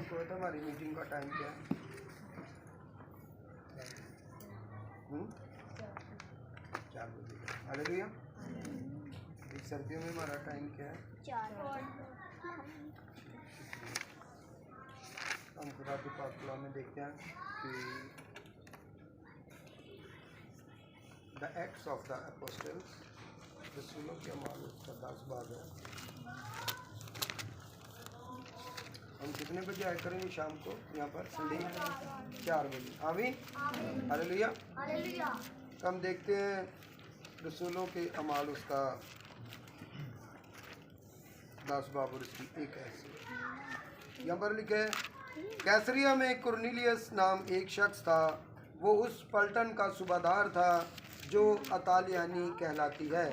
को पता हमारी मीटिंग का टाइम क्या है? 4 बजे। हालेलुया। इस सर्दियों में हमारा टाइम क्या है? 4। हम खुदा के पाक कलाम में देखते हैं कि the acts of the apostles, रसूलों के अमाल उसका 10 बाब है। हम कितने बजे आया करेंगे शाम को यहाँ पर संडे? 4 बजे। आमीन। हालेलुया। हम देखते हैं रसूलों के अमाल उसका 10 बाब और इसकी एक ऐसी यहाँ पर लिखे है, कैसरिया में कुरनेलियस नाम एक शख्स था। वो उस पलटन का सूबादार था जो अतालियानी कहलाती है।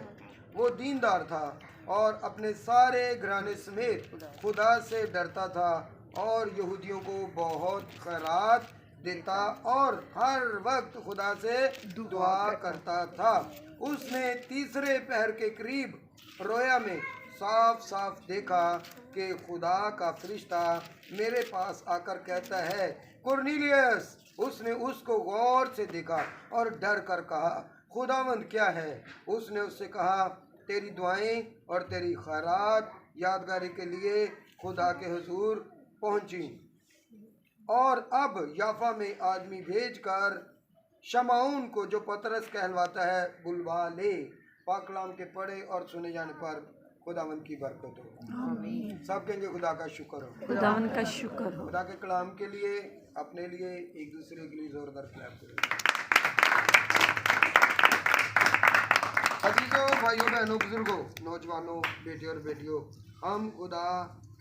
वो दीनदार था और अपने सारे घराने समेत खुदा से डरता था और यहूदियों को बहुत खैरात देता और हर वक्त खुदा से दुआ करता था। उसने तीसरे पहर के करीब रोया में साफ साफ देखा कि खुदा का फरिश्ता मेरे पास आकर कहता है, कुरनेलियस। उसने उसको गौर से देखा और डर कर कहा, खुदावंद क्या है? उसने उससे कहा, तेरी दुआएं और तेरी खैरात यादगारी के लिए खुदा के हुजूर पहुंची। और अब याफा में आदमी भेजकर शमाउन को, जो पतरस कहलवाता है, बुलवा ले। पाक कलाम के पढ़े और सुने जाने पर खुदावंद की बरकत हो। सब कहेंगे खुदा का शुक्र हो। खुदावंद का शुक्र हो। खुदा के कलाम के लिए, अपने लिए, एक दूसरे के लिए जोरदार क्लैप करें। अजीजों, भाइयों, बहनों, बुजुर्गों, नौजवानों, बेटियों और बेटियों, हम खुदा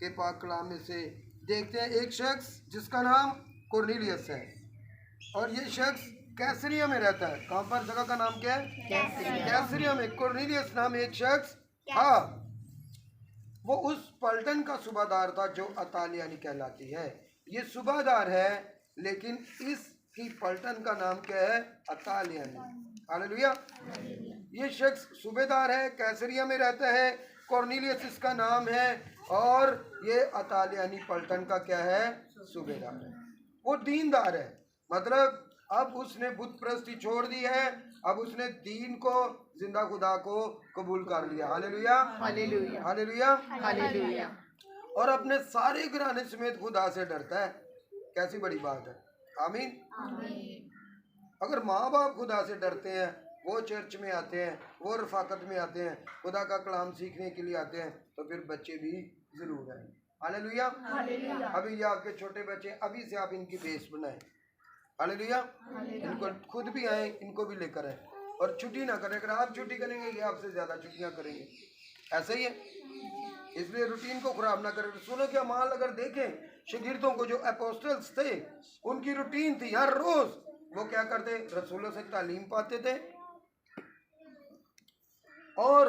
के पाक कलाम में से देखते हैं एक शख्स जिसका नाम कुरनेलियस है और ये शख्स कैसरिया में रहता है। कहाँ पर? जगह का नाम क्या है? कैसरिया में कुरनेलियस नाम एक शख्स था। वो उस पलटन का सूबादार था जो अतालियानी कहलाती है। ये सूबादार है लेकिन इसकी पलटन का नाम क्या है? अतालियानी। हालेलुया। ये शख्स सूबेदार है, कैसरिया में रहता है, कुरनेलियस इसका नाम है और ये अतालियानी पलटन का क्या है? सूबेदार है। वो दीनदार है, मतलब अब उसने बुत परस्ती छोड़ दी है, अब उसने दीन को, जिंदा खुदा को कबूल कर लिया। Hallelujah, hallelujah, hallelujah, hallelujah. और अपने सारे घराने समेत खुदा से डरता है। कैसी बड़ी बात है। आमीन। अगर माँ बाप खुदा से डरते हैं, वो चर्च में आते हैं, वो रफाकत में आते हैं, खुदा का कलाम सीखने के लिए आते हैं, तो फिर बच्चे भी जरूर हैं। हालेलुया। अभी ये आपके छोटे बच्चे, अभी से आप इनकी बेस बनाएं। हालेलुया। इनको खुद भी आए, इनको भी लेकर आए और छुट्टी ना करें। अगर आप छुट्टी करेंगे ये आपसे ज़्यादा छुट्टियाँ करेंगे। ऐसा ही है, इसलिए रूटीन को खराब ना करें। रसूलों के अमाल अगर देखें, शागिर्दों को, जो अपोस्टल्स थे, उनकी रूटीन थी हर रोज़ वो क्या करते? रसूलों से तालीम पाते थे और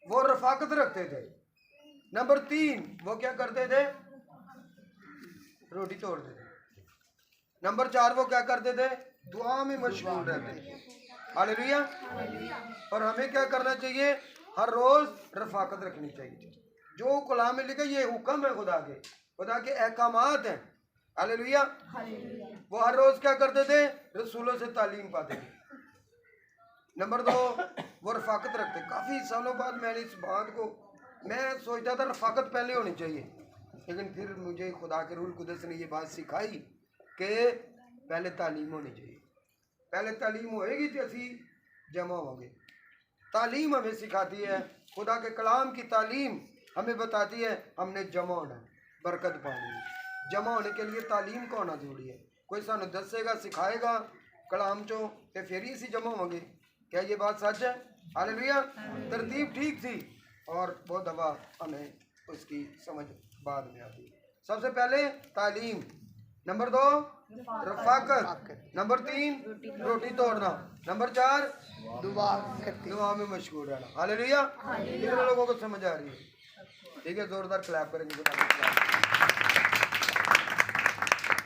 वो रफाकत रखते थे। नंबर 3, वो क्या करते थे? रोटी तोड़ते थे। नंबर 4, वो क्या करते थे? दुआ में मशगूल रहते थे। हालेलुया। और हमें क्या करना चाहिए? हर रोज रफाकत रखनी चाहिए। जो कलाम में लिखा, ये हुक्म है खुदा के अहकामात हैं। हालेलुया। वो हर रोज क्या करते थे? रसूलों से तालीम पाते थे। नंबर 2, वो रफाकत रखते। काफ़ी सालों बाद मैंने इस बात को, मैं सोचता था रफाकत पहले होनी चाहिए, लेकिन फिर मुझे खुदा के रूह कुदस ने ये बात सिखाई कि पहले तालीम होनी चाहिए। पहले तालीम होएगी तो असी जमा होंगे। तालीम हमें सिखाती है, खुदा के कलाम की तालीम हमें बताती है हमने जमा होना है, बरकत पानी है। जमा होने के लिए तालीम का होना जरूरी है। कोई सानू दसेगा, सिखाएगा कलाम चो, तो फिर ही असी जमा होंगे। क्या ये बात सच है? हालेलुया। तरतीब ठीक थी और बहुत दफा हमें उसकी समझ बाद में आती। सबसे पहले तालीम, नंबर 2 रफाकत, नंबर 3 रोटी तोड़ना, नंबर 4 दुआ में मशगूल रहना। हालेलुया। कितने लोगों को समझ आ रही है? ठीक है, जोरदार क्लैप करेंगे।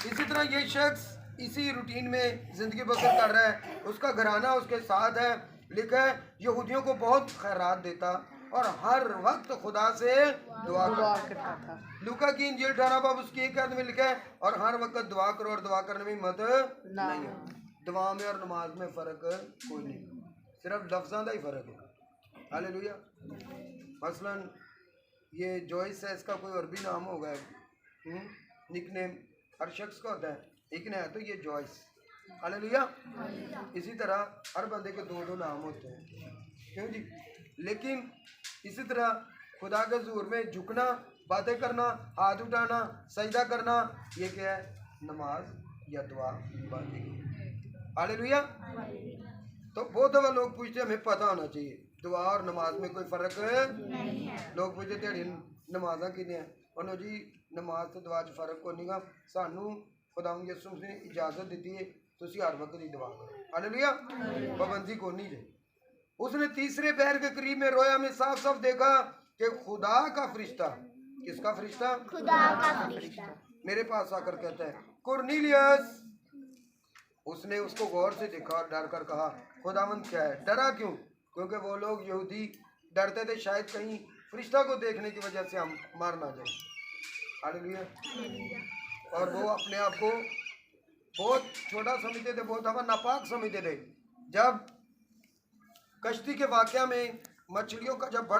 इसी तरह ये शख्स इसी रूटीन में जिंदगी बसर कर रहा है, उसका घराना उसके साथ है। लिखा है यहूदियों को बहुत खैरात देता और हर वक्त खुदा से दुआ दुआ करो। करता था। लूका की इंजील 18 बाब उसकी 1 आयत में लिखा है, और हर वक्त दुआ करो और दुआ करने में हिम्मत ना। नहीं है। दुआ में और नमाज में फर्क कोई नहीं, सिर्फ लफ्ज़ों का ही फर्क है। हालेलुया। मसलन ये जॉइस है, इसका कोई और भी नाम होगा, निकनेम हर शख्स का होता है, एक ने है तो ये जॉइस। हालेलुया। इसी तरह हर बंदे के दो दो नाम होते हैं, क्यों जी? लेकिन इसी तरह खुदा के हुजूर में झुकना, बातें करना, हाथ उठाना, सजदा करना, ये क्या है? नमाज या दुआ बातें। हालेलुया। तो बहुत दफा लोग पूछते हैं, हमें पता होना चाहिए दुआ और नमाज में कोई फर्क नहीं है। लोग पूछते तेरी नमाजा किने हैं, उन्होंने जी नमाज तो दुआ च फर्क को नहीं गा, सानू खुदा यसू मसीह ने इजाजत दी है तुसी हर वक्त की दुआ करो। हालेलुया। पाबंदी को नहीं है। उसने तीसरे पैर के करीब में रोया में साफ साफ देखा कि खुदा का फरिश्ता, किसका फरिश्ता? खुदा का फरिश्ता मेरे पास आकर कहता है, कुरनीलियस। उसने उसको गौर से देखा और डर कर कहा, खुदावंद क्या है? डरा क्यों? क्योंकि वो लोग यहूदी डरते थे शायद कहीं फरिश्ता को देखने की वजह से हम मार ना जाए। हालेलुया। और वो अपने आप को बहुत छोटा समझते थे, बहुत हवा नापाक समझते थे। जब कश्ती के वाकया में मछलियों का जब बड़ा